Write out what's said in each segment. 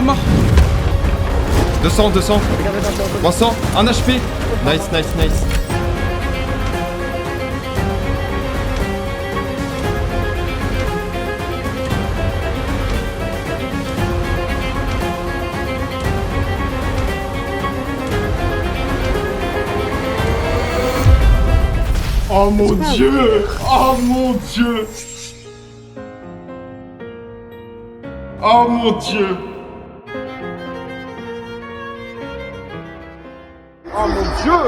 Mort. 200. 300. 1 HP. Nice. Oh mon Dieu! Oh mon Dieu! Oh mon Dieu! Oh mon Dieu!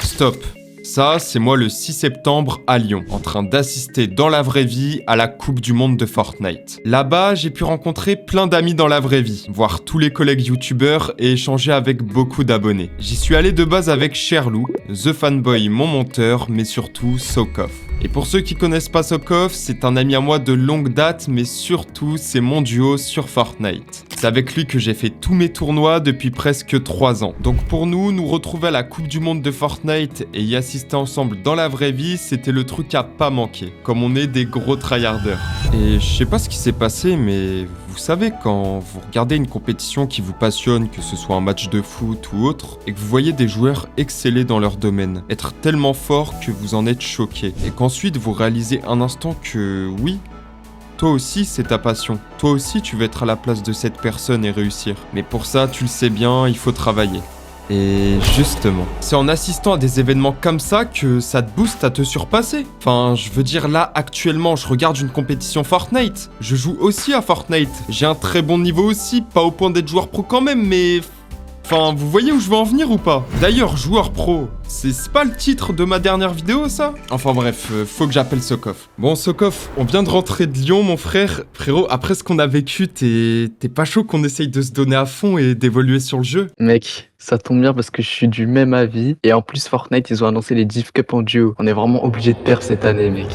Stop. Ça, c'est moi le 6 septembre à Lyon, en train d'assister dans la vraie vie à la Coupe du Monde de Fortnite. Là-bas, j'ai pu rencontrer plein d'amis dans la vraie vie, voir tous les collègues youtubeurs et échanger avec beaucoup d'abonnés. J'y suis allé de base avec Sherlou, The Fanboy, mon monteur, mais surtout Sokov. Et pour ceux qui connaissent pas Sokov, c'est un ami à moi de longue date, mais surtout, c'est mon duo sur Fortnite. C'est avec lui que j'ai fait tous mes tournois depuis presque 3 ans. Donc pour nous retrouver à la Coupe du Monde de Fortnite et y assister ensemble dans la vraie vie, c'était le truc à pas manquer, comme on est des gros tryharders. Et je sais pas ce qui s'est passé, mais vous savez, quand vous regardez une compétition qui vous passionne, que ce soit un match de foot ou autre, et que vous voyez des joueurs exceller dans leur domaine, être tellement forts que vous en êtes choqué, et qu'ensuite vous réalisez un instant que oui, toi aussi c'est ta passion, toi aussi tu veux être à la place de cette personne et réussir. Mais pour ça, tu le sais bien, il faut travailler. Et justement, c'est en assistant à des événements comme ça que ça te booste à te surpasser. Enfin, je veux dire, là, actuellement, je regarde une compétition Fortnite. Je joue aussi à Fortnite. J'ai un très bon niveau aussi, pas au point d'être joueur pro quand même, mais... Enfin, vous voyez où je veux en venir ou pas? D'ailleurs, joueur pro, c'est pas le titre de ma dernière vidéo, ça? Enfin bref, faut que j'appelle Sokov. Bon, Sokov, on vient de rentrer de Lyon, mon frère. Frérot, après ce qu'on a vécu, t'es pas chaud qu'on essaye de se donner à fond et d'évoluer sur le jeu? Mec, ça tombe bien parce que je suis du même avis. Et en plus, Fortnite, ils ont annoncé les Div Cup en duo. On est vraiment obligé de perdre cette année, mec.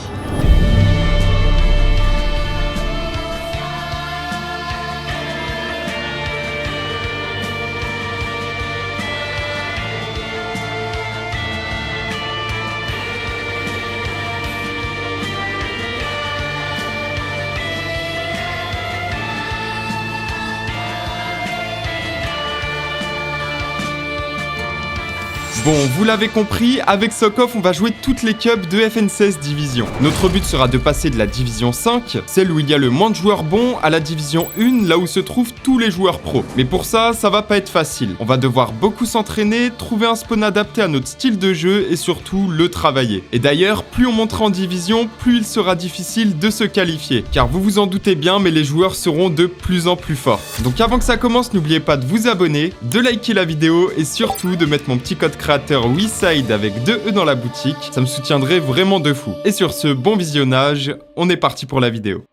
Bon, vous l'avez compris, avec Sokov, on va jouer toutes les cups de FN16 Division. Notre but sera de passer de la Division 5, celle où il y a le moins de joueurs bons, à la Division 1, là où se trouvent tous les joueurs pros. Mais pour ça va pas être facile. On va devoir beaucoup s'entraîner, trouver un spawn adapté à notre style de jeu et surtout le travailler. Et d'ailleurs, plus on montera en division, plus il sera difficile de se qualifier. Car vous vous en doutez bien, mais les joueurs seront de plus en plus forts. Donc avant que ça commence, n'oubliez pas de vous abonner, de liker la vidéo et surtout de mettre mon petit code créateur WeSide avec 2 E dans la boutique, ça me soutiendrait vraiment de fou. Et sur ce, bon visionnage, on est parti pour la vidéo.